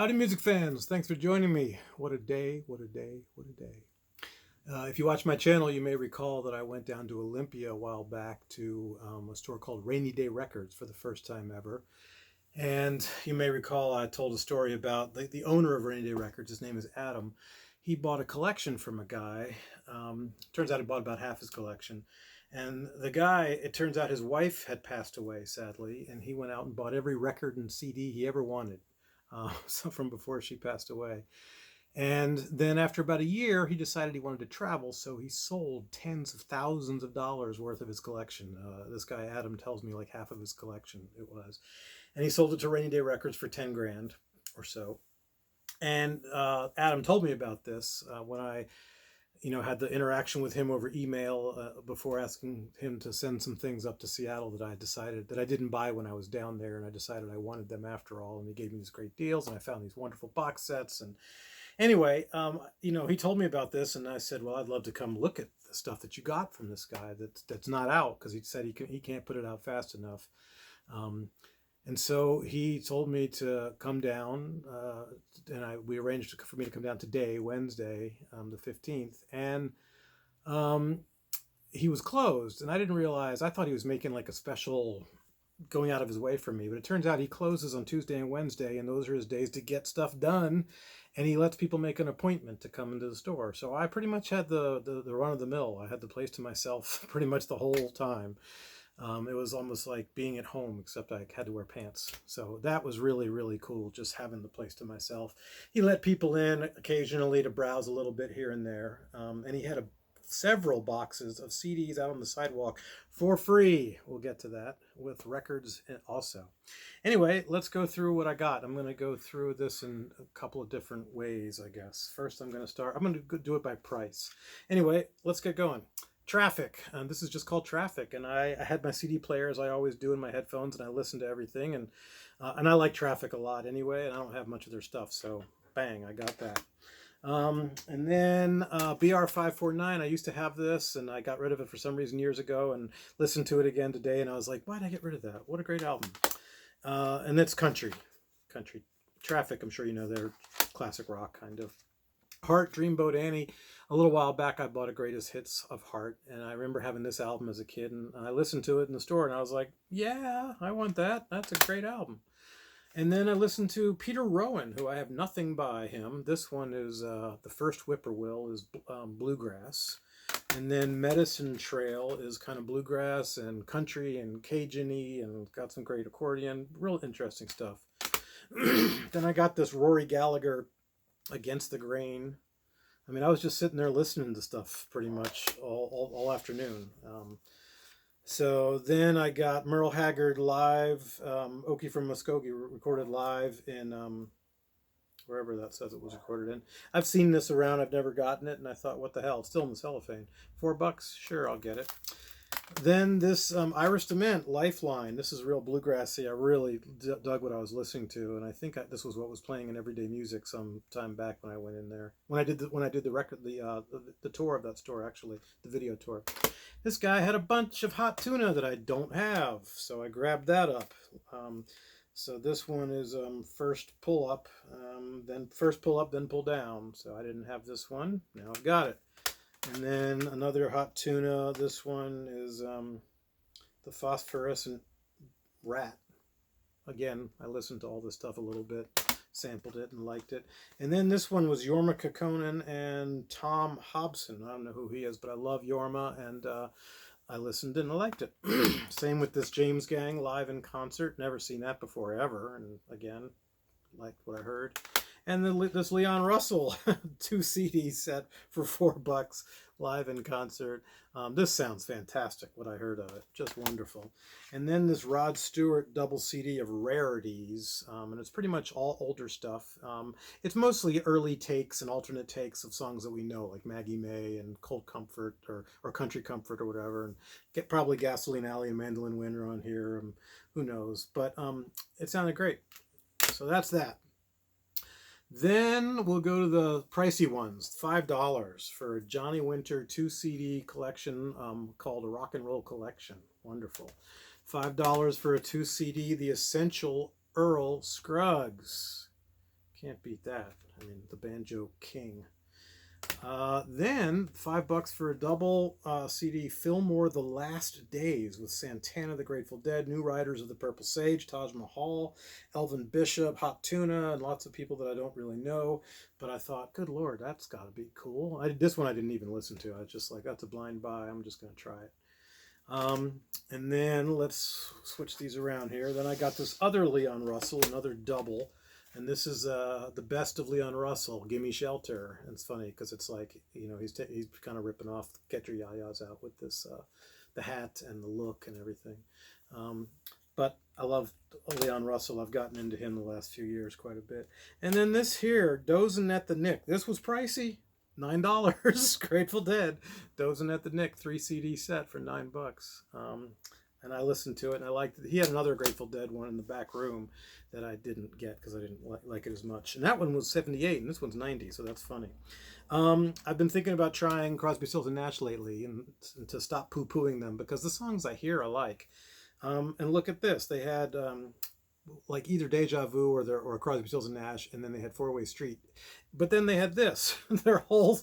Howdy, music fans. Thanks for joining me. What a day, what a day, what a day. If you watch my channel, you may recall that I went down to Olympia a while back to a store called Rainy Day Records for the first time ever. And you may recall I told a story about the owner of Rainy Day Records. His name is Adam. He bought a collection from a guy. Turns out he bought about half his collection. And the guy, it turns out his wife had passed away, sadly, and he went out and bought every record and CD he ever wanted. So from before she passed away. And then after about a year, he decided he wanted to travel, so he sold tens of thousands of dollars worth of his collection. This guy Adam tells me like half of his collection it was, and he sold it to Rainy Day Records for 10 grand or so. And Adam told me about this when I, had the interaction with him over email before asking him to send some things up to Seattle that I decided that I didn't buy when I was down there, and I decided I wanted them after all. And he gave me these great deals, and I found these wonderful box sets. And anyway, he told me about this, and I said, well, I'd love to come look at the stuff that you got from this guy that's not out, because he said he can't put it out fast enough. And so he told me to come down, and we arranged for me to come down today, Wednesday, the 15th, and he was closed, and I didn't realize. I thought he was making like a special, going out of his way for me, but it turns out he closes on Tuesday and Wednesday, and those are his days to get stuff done, and he lets people make an appointment to come into the store. So I pretty much had the run of the mill. I had the place to myself pretty much the whole time. It was almost like being at home, except I had to wear pants. So that was really, really cool, just having the place to myself. He let people in occasionally to browse a little bit here and there. And he had several boxes of CDs out on the sidewalk for free. We'll get to that, with records also. Anyway, let's go through what I got. I'm going to go through this in a couple of different ways, I guess. First, I'm going to do it by price. Anyway, let's get going. Traffic, and this is just called Traffic, and I had my CD player, as I always do, in my headphones, and I listen to everything, and I like Traffic a lot anyway, and I don't have much of their stuff, so bang, I got that. And then BR549, I used to have this, and I got rid of it for some reason years ago, and listened to it again today, and I was like, why did I get rid of that? What a great album. And it's country. Traffic, I'm sure you know, they're classic rock, kind of. Heart, Dreamboat Annie. A little while back, I bought a greatest hits of Heart, and I remember having this album as a kid, and I listened to it in the store, and I was like, yeah, I want that. That's a great album. And then I listened to Peter Rowan, who I have nothing by him. This one is The First Whippoorwill is bluegrass. And then Medicine Trail is kind of bluegrass and country and Cajun-y, and got some great accordion. Real interesting stuff. Then I got this Rory Gallagher, Against the Grain. I mean, I was just sitting there listening to stuff pretty much all afternoon. So then I got Merle Haggard live, Okie from Muskogee, recorded live in wherever that says it was recorded in. I've seen this around. I've never gotten it, and I thought, what the hell? It's still in the cellophane. $4? Sure, I'll get it. Then this Iris DeMent, Lifeline. This is real bluegrassy. I really dug what I was listening to, and I think this was what was playing in Everyday Music some time back when I went in there. When I did the record, the tour of that store, actually, the video tour. This guy had a bunch of hot tuna that I don't have, so I grabbed that up. So this one is first pull up, then pull down. So I didn't have this one. Now I've got it. And then another hot tuna. This one is the Phosphorescent Rat. Again, I listened to all this stuff a little bit, sampled it, and liked it. And then this one was Jorma Kaukonen and Tom Hobson. I don't know who he is, but I love Jorma, and I listened and I liked it. Same with this James Gang live in concert. Never seen that before, ever. And again, liked what I heard. And then this Leon Russell 2 CD set for $4 live in concert. This sounds fantastic, what I heard of it. Just wonderful. And then this Rod Stewart double CD of rarities. And it's pretty much all older stuff. It's mostly early takes and alternate takes of songs that we know, like Maggie May and Cold Comfort or Country Comfort or whatever. And probably Gasoline Alley and Mandolin Wind are on here. Who knows? But it sounded great. So that's that. Then we'll go to the pricey ones. $5 for a Johnny Winter 2 CD collection called a Rock and Roll Collection. Wonderful. $5 for a 2 CD, The Essential Earl Scruggs. Can't beat that. I mean, the Banjo King. Then $5 for a double CD, Fillmore The Last Days with Santana, The Grateful Dead, New Riders of the Purple Sage, Taj Mahal, Elvin Bishop, Hot Tuna, and lots of people that I don't really know. But I thought, good Lord, that's got to be cool. This one I didn't even listen to. I was just like, that's a blind buy. I'm just going to try it. And then let's switch these around here. Then I got this other Leon Russell, another double. And this is the best of Leon Russell, Gimme Shelter. And it's funny because it's like, he's kind of ripping off Get Your Ya-Ya's out with this, the hat and the look and everything. But I love Leon Russell. I've gotten into him the last few years quite a bit. And then this here, Dozin' at the Nick. This was pricey. $9. Grateful Dead. Dozin' at the Nick 3 CD set for $9. And I listened to it, and I liked it. He had another Grateful Dead one in the back room that I didn't get because I didn't like it as much. And that one was 78, and this one's 90, so that's funny. I've been thinking about trying Crosby, Stills, and Nash lately, and to stop poo-pooing them, because the songs I hear I like. And look at this. They had like either Deja Vu or Crosby, Stills, and Nash, and then they had Four-Way Street. But then they had this, their whole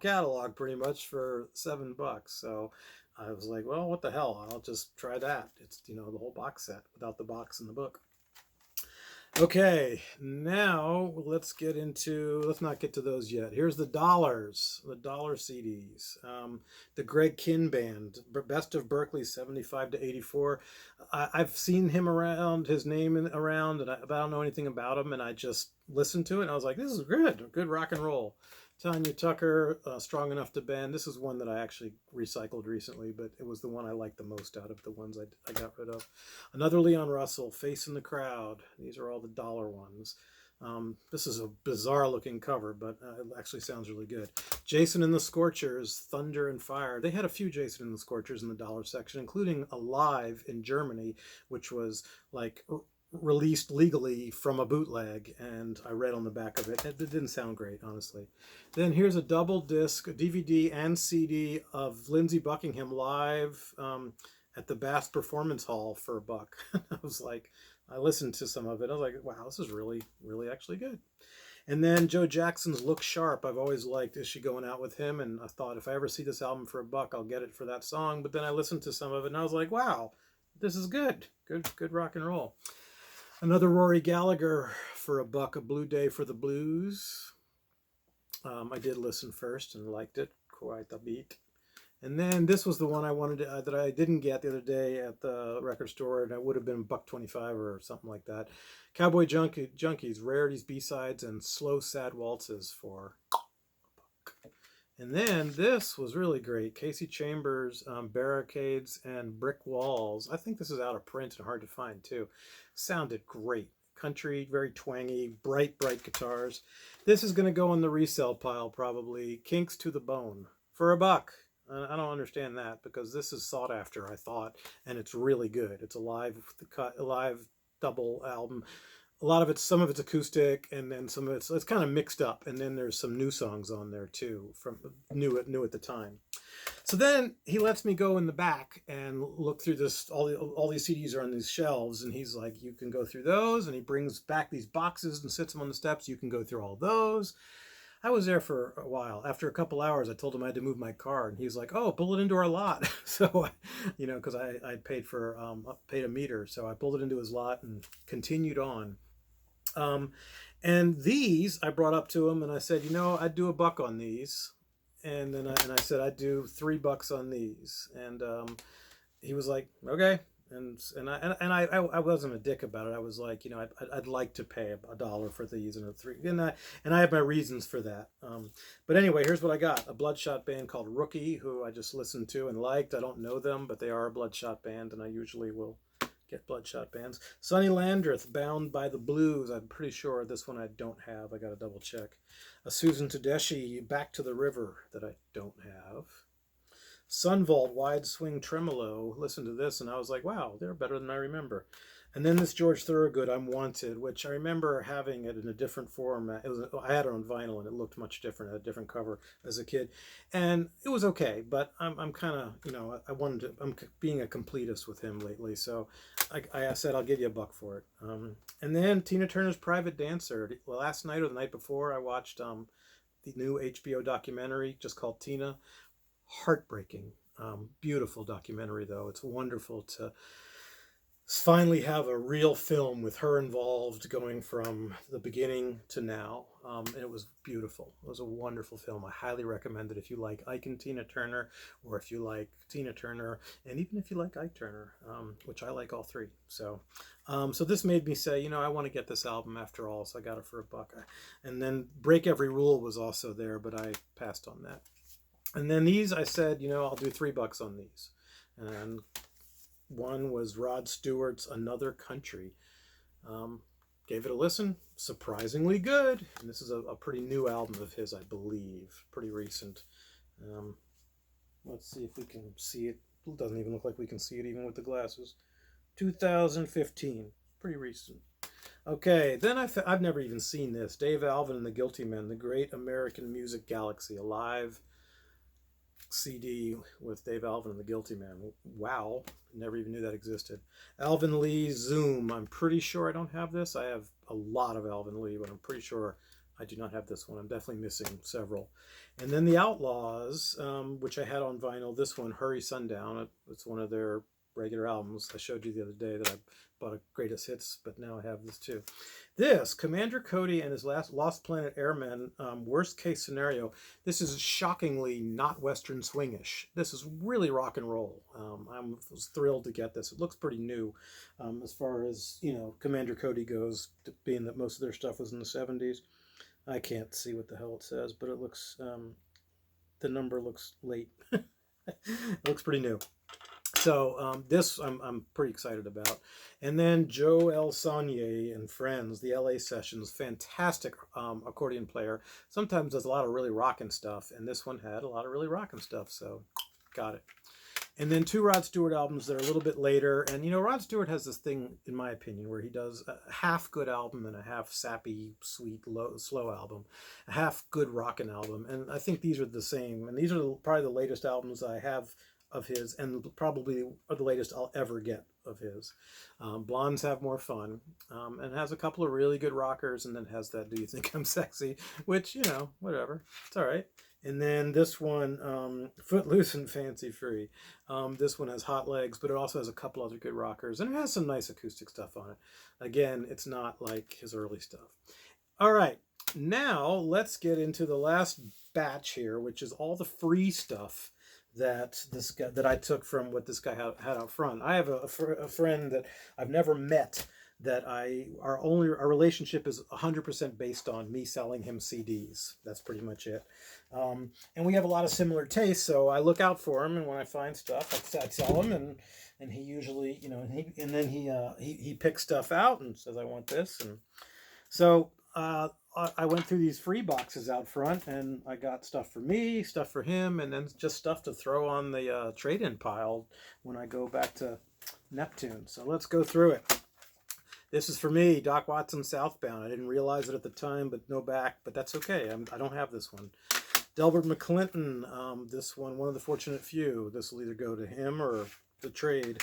catalog pretty much for $7. So I was like, well, what the hell? I'll just try that. It's, the whole box set without the box and the book. Okay, now let's not get to those yet. Here's the dollar CDs. The Greg Kinn Band, Best of Berkeley, 75 to 84. I've seen him around, his name around, but I don't know anything about him, and I just listened to it, and I was like, this is good rock and roll. Tanya Tucker, Strong Enough to Bend. This is one that I actually recycled recently, but it was the one I liked the most out of the ones I got rid of. Another Leon Russell, Face in the Crowd. These are all the dollar ones. This is a bizarre looking cover, but it actually sounds really good. Jason and the Scorchers, Thunder and Fire. They had a few Jason and the Scorchers in the dollar section, including a live in Germany, which was like released legally from a bootleg, and I read on the back of it. It didn't sound great, honestly. Then here's a double disc, DVD and CD of Lindsey Buckingham live at the Bath Performance Hall for $1. I was like, I listened to some of it. I was like, wow, this is really, really actually good. And then Joe Jackson's Look Sharp. I've always liked Is She Going Out With Him? And I thought if I ever see this album for $1, I'll get it for that song. But then I listened to some of it and I was like, wow, this is good. Good rock and roll. Another Rory Gallagher for $1, A Blue Day for the Blues. I did listen first and liked it quite a bit. And then this was the one I wanted to, that I didn't get the other day at the record store, and it would have been $1.25 or something like that. Cowboy Junkies, Rarities, B-Sides, and Slow Sad Waltzes for $1. And then this was really great. Casey Chambers, Barricades and Brick Walls. I think this is out of print and hard to find too. Sounded great. Country, very twangy, bright guitars. This is going to go on the resale pile probably. Kinks to the Bone for $1. I don't understand that because this is sought after, I thought, and it's really good. It's a live double album. Some of it's acoustic, and then some of it's kind of mixed up, and then there's some new songs on there too, from new at the time. So then he lets me go in the back and look through this. All these CDs are on these shelves, and he's like, you can go through those, and he brings back these boxes and sits them on the steps. You can go through all those. I was there for a while. After a couple hours, I told him I had to move my car, and he's like, "Oh, pull it into our lot." So, because I paid paid a meter, so I pulled it into his lot and continued on. And these I brought up to him, and I said, I'd do $1 on these, and then I said I'd do $3 on these, and he was like, "Okay." And I wasn't a dick about it. I was like, I'd like to pay $1 for these and $3, and I have my reasons for that. But anyway, here's what I got: a Bloodshot band called Rookie, who I just listened to and liked. I don't know them, but they are a Bloodshot band, and I usually will get Bloodshot bands. Sonny Landreth, Bound by the Blues. I'm pretty sure this one I don't have. I got to double check. A Susan Tedeschi, Back to the River, that I don't have. Sunvault, Wide Swing Tremolo. Listen to this, and I was like, wow, they're better than I remember. And then this George Thorogood, I'm Wanted, which I remember having it in a different format. I had it on vinyl, and it looked much different, it had a different cover as a kid, and it was okay. But I'm kind of, I wanted to. I'm being a completist with him lately, so I said I'll give you $1 for it. And then Tina Turner's Private Dancer. Last night or the night before, I watched the new HBO documentary just called Tina. Heartbreaking, beautiful documentary though. It's wonderful to finally have a real film with her involved going from the beginning to now. And it was beautiful. It was a wonderful film. I highly recommend it if you like Ike and Tina Turner, or if you like Tina Turner, and even if you like Ike Turner, which I like all three. So this made me say, I want to get this album after all, so I got it for $1. And then Break Every Rule was also there, but I passed on that. And then these, I said, I'll do $3 on these. And one was Rod Stewart's Another Country. Gave it a listen. Surprisingly good. And this is a pretty new album of his, I believe. Pretty recent. Let's see if we can see it. It doesn't even look like we can see it even with the glasses. 2015. Pretty recent. Okay, then I've never even seen this. Dave Alvin and the Guilty Men, The Great American Music Galaxy, a live CD with Dave Alvin and the Guilty Men. Wow, never even knew that existed. Alvin Lee Zoom. I'm pretty sure I don't have this. I have a lot of Alvin Lee, but I'm pretty sure I do not have this one. I'm definitely missing several. And then the Outlaws, which I had on vinyl. This one, Hurry Sundown. It's one of their regular albums. I showed you the other day that I bought a greatest hits, but now I have this too. This, Commander Cody and his Lost Planet Airmen, worst case scenario. This is shockingly not Western swingish. This is really rock and roll. I was thrilled to get this. It looks pretty new as far as, Commander Cody goes, being that most of their stuff was in the 70s. I can't see what the hell it says, but it looks, the number looks late. It looks pretty new. So this I'm pretty excited about. And then Joe L. Saunier and Friends, the LA Sessions, fantastic accordion player. Sometimes does a lot of really rockin' stuff, and this one had a lot of really rockin' stuff, so got it. And then 2 Rod Stewart albums that are a little bit later. And, Rod Stewart has this thing, in my opinion, where he does a half good album and a half sappy, sweet, slow album, a half good rockin' album. And I think these are the same. And these are probably the latest albums I have of his, and probably are the latest I'll ever get of his. Blondes Have More Fun, and has a couple of really good rockers, and then has that Do You Think I'm Sexy, which, whatever, it's all right. And then this one, Footloose and Fancy Free. This one has Hot Legs, but it also has a couple other good rockers, and it has some nice acoustic stuff on it. Again, it's not like his early stuff. All right, now let's get into the last batch here, which is all the free stuff that I took from what this guy had out front. I have a friend that I've never met, that our relationship is 100% based on me selling him CDs. That's pretty much it. And we have a lot of similar tastes, so I look out for him, and when I find stuff, I sell him, and he usually, and then he picks stuff out and says, I want this. And so I went through these free boxes out front, and I got stuff for me, stuff for him, and then just stuff to throw on the trade-in pile when I go back to Neptune. So let's go through it. This is for me, Doc Watson Southbound. I didn't realize it at the time, but no back, but that's okay. I don't have this one. Delbert McClinton, this one of the fortunate few. This will either go to him or the trade.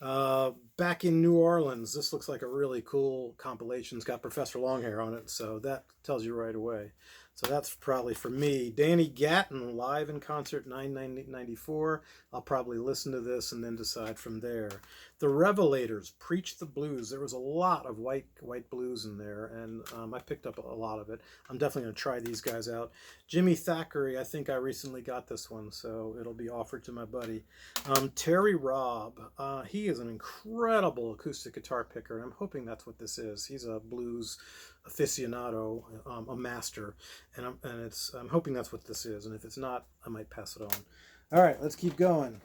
Back in New Orleans, this looks like a really cool compilation. It's got Professor Longhair on it, so that tells you right away. So that's probably for me. Danny Gatton, live in concert 9/94. I'll probably listen to this and then decide from there. The Revelators, Preach the Blues. There was a lot of white blues in there, and I picked up a lot of it. I'm definitely going to try these guys out. Jimmy Thackeray, I think I recently got this one, so it'll be offered to my buddy. Terry Robb, he is an incredible acoustic guitar picker, and I'm hoping that's what this is. He's a blues aficionado, a master, and I'm hoping that's what this is, and if it's not, I might pass it on. All right, let's keep going.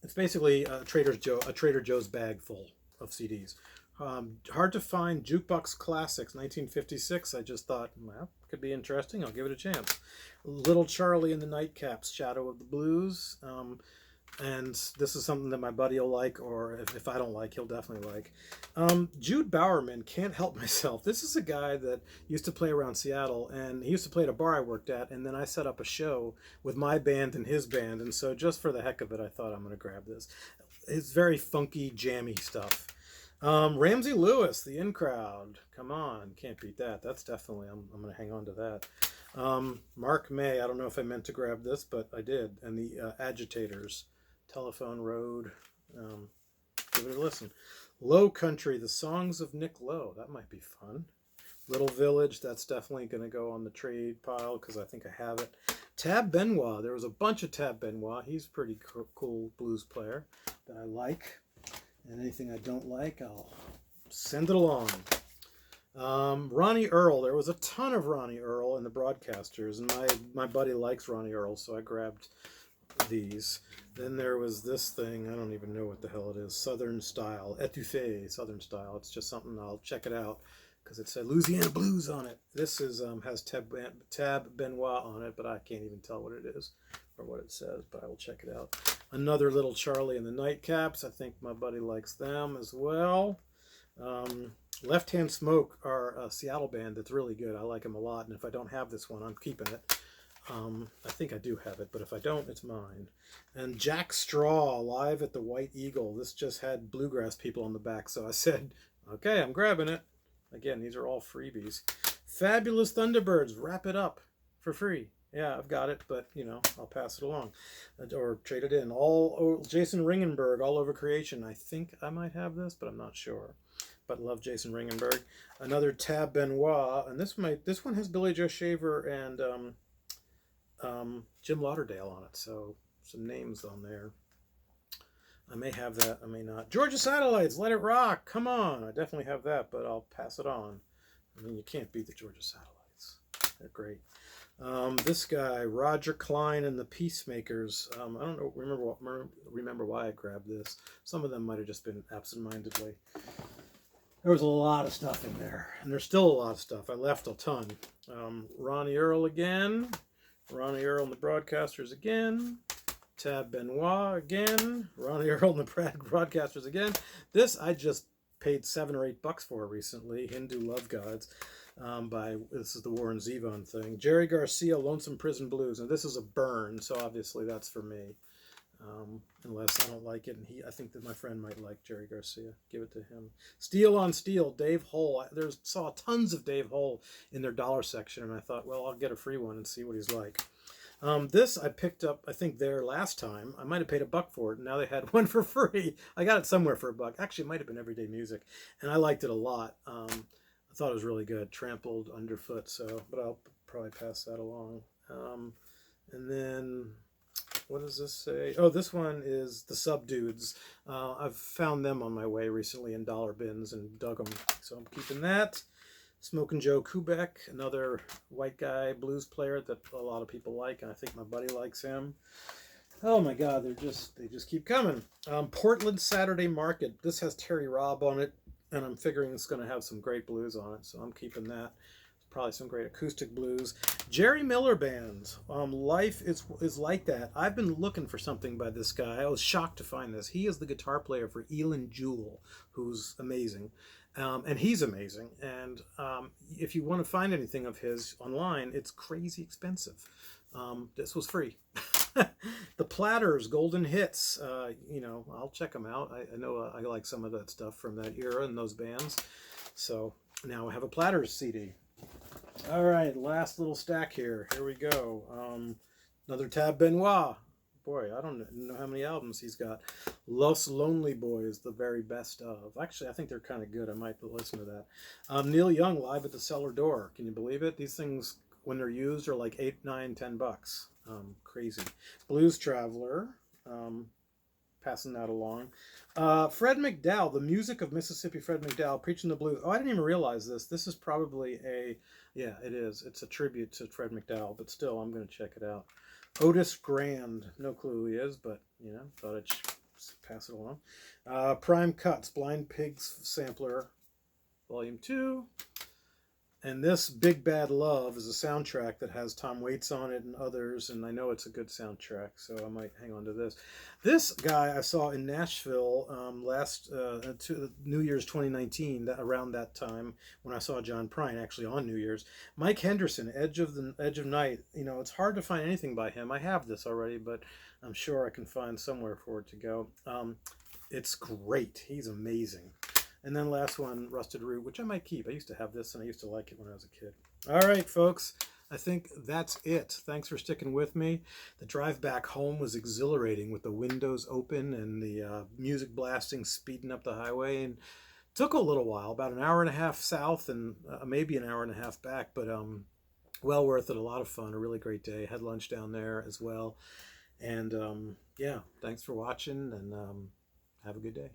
It's basically a Trader Joe's bag full of CDs. Hard to Find Jukebox Classics, 1956. I just thought, well, could be interesting. I'll give it a chance. Little Charlie and the Nightcaps, Shadow of the Blues. And this is something that my buddy will like, or if I don't like, he'll definitely like. Jude Bowerman, Can't Help Myself. This is a guy that used to play around Seattle, and he used to play at a bar I worked at, and then I set up a show with my band and his band, and so just for the heck of it, I thought I'm going to grab this. It's very funky, jammy stuff. Ramsey Lewis, The In Crowd. Come on, can't beat that. That's definitely, I'm going to hang on to that. Mark May, I don't know if I meant to grab this, but I did. And the Agitators, Telephone Road. Give it a listen. Low Country, The Songs of Nick Lowe. That might be fun. Little Village, that's definitely going to go on the trade pile because I think I have it. Tab Benoit, there was a bunch of Tab Benoit. He's a pretty cool blues player that I like. And anything I don't like, I'll send it along. Ronnie Earl, there was a ton of Ronnie Earl in the Broadcasters, and my buddy likes Ronnie Earl, so I grabbed these. Then there was this thing, I don't even know what the hell it is, Southern Style, Etouffee, Southern Style. It's just something, I'll check it out, because it said Louisiana Blues on it. This is has Tab Benoit on it, but I can't even tell what it is or what it says, but I will check it out. Another Little Charlie and the Nightcaps. I think my buddy likes them as well. Left Hand Smoke are a Seattle band that's really good. I like them a lot, and if I don't have this one, I'm keeping it. I think I do have it, but if I don't, it's mine. And Jack Straw, Live at the White Eagle. This just had bluegrass people on the back, so I said, okay, I'm grabbing it. Again, these are all freebies. Fabulous Thunderbirds, Wrap It Up for free. Yeah, I've got it, but, you know, I'll pass it along or trade it in. Jason Ringenberg, All Over Creation. I think I might have this, but I'm not sure. But love Jason Ringenberg. Another Tab Benoit, and this one has Billy Joe Shaver and Jim Lauderdale on it, so some names on there. I may have that, I may not. Georgia Satellites, Let It Rock. Come on, I definitely have that, but I'll pass it on. I mean, you can't beat the Georgia Satellites. They're great. This guy, Roger Klein and the Peacemakers. I don't know, remember why I grabbed this. Some of them might have just been absentmindedly. There was a lot of stuff in there, and there's still a lot of stuff. I left a ton. Ronnie Earl again. Ronnie Earl and the Broadcasters again. Tab Benoit again. Ronnie Earl and the Broadcasters again. This I just paid $7 or $8 for recently. Hindu Love Gods. This is the Warren Zevon thing. Jerry Garcia, Lonesome Prison Blues. And this is a burn, so obviously that's for me. Unless I don't like it, and I think that my friend might like Jerry Garcia. Give it to him. Steel on Steel, Dave Hull. Saw tons of Dave Hull in their dollar section, and I thought, well, I'll get a free one and see what he's like. This I picked up, I think, there last time. I might have paid $1 for it, and now they had one for free. I got it somewhere for $1. Actually, it might have been Everyday Music, and I liked it a lot. I thought it was really good. Trampled Underfoot, but I'll probably pass that along. And then, what does this say? Oh, this one is the Subdudes. I've found them on my way recently in dollar bins and dug them, so I'm keeping that. Smokin' Joe Kubek, another white guy blues player that a lot of people like, and I think my buddy likes him. Oh my God, they just keep coming. Portland Saturday Market. This has Terry Robb on it, and I'm figuring it's going to have some great blues on it, so I'm keeping that. Probably some great acoustic blues. Jerry Miller Band. Life is Like That. I've been looking for something by this guy. I was shocked to find this. He is the guitar player for Elin Jewell, who's amazing. And he's amazing. And if you want to find anything of his online, it's crazy expensive. This was free. The Platters, Golden Hits. I'll check them out. I know I like some of that stuff from that era and those bands. So now I have a Platters CD. All right, last little stack here. Here we go. Another Tab Benoit. Boy, I don't know how many albums he's got. Los Lonely Boys, the very best of. Actually, I think they're kind of good. I might listen to that. Neil Young, Live at the Cellar Door. Can you believe it? These things, when they're used, are like $8, $9, $10. Crazy. Blues Traveler. Passing that along. Fred McDowell, The Music of Mississippi, Fred McDowell, Preaching the Blues. Oh, I didn't even realize this. This is probably yeah, it is. It's a tribute to Fred McDowell, but still, I'm going to check it out. Otis Grand, no clue who he is, but, thought I'd pass it along. Prime Cuts, Blind Pigs Sampler, Volume 2. And this Big Bad Love is a soundtrack that has Tom Waits on it and others, and I know it's a good soundtrack, so I might hang on to this. This guy I saw in Nashville last New Year's 2019, around that time when I saw John Prine, actually on New Year's. Mike Henderson, Edge of Night. You know, it's hard to find anything by him. I have this already, but I'm sure I can find somewhere for it to go. It's great. He's amazing. And then last one, Rusted Root, which I might keep. I used to have this and I used to like it when I was a kid. All right, folks. I think that's it. Thanks for sticking with me. The drive back home was exhilarating with the windows open and the music blasting, speeding up the highway. And took a little while, about an hour and a half south and maybe an hour and a half back, but well worth it. A lot of fun. A really great day. Had lunch down there as well. And yeah, thanks for watching and have a good day.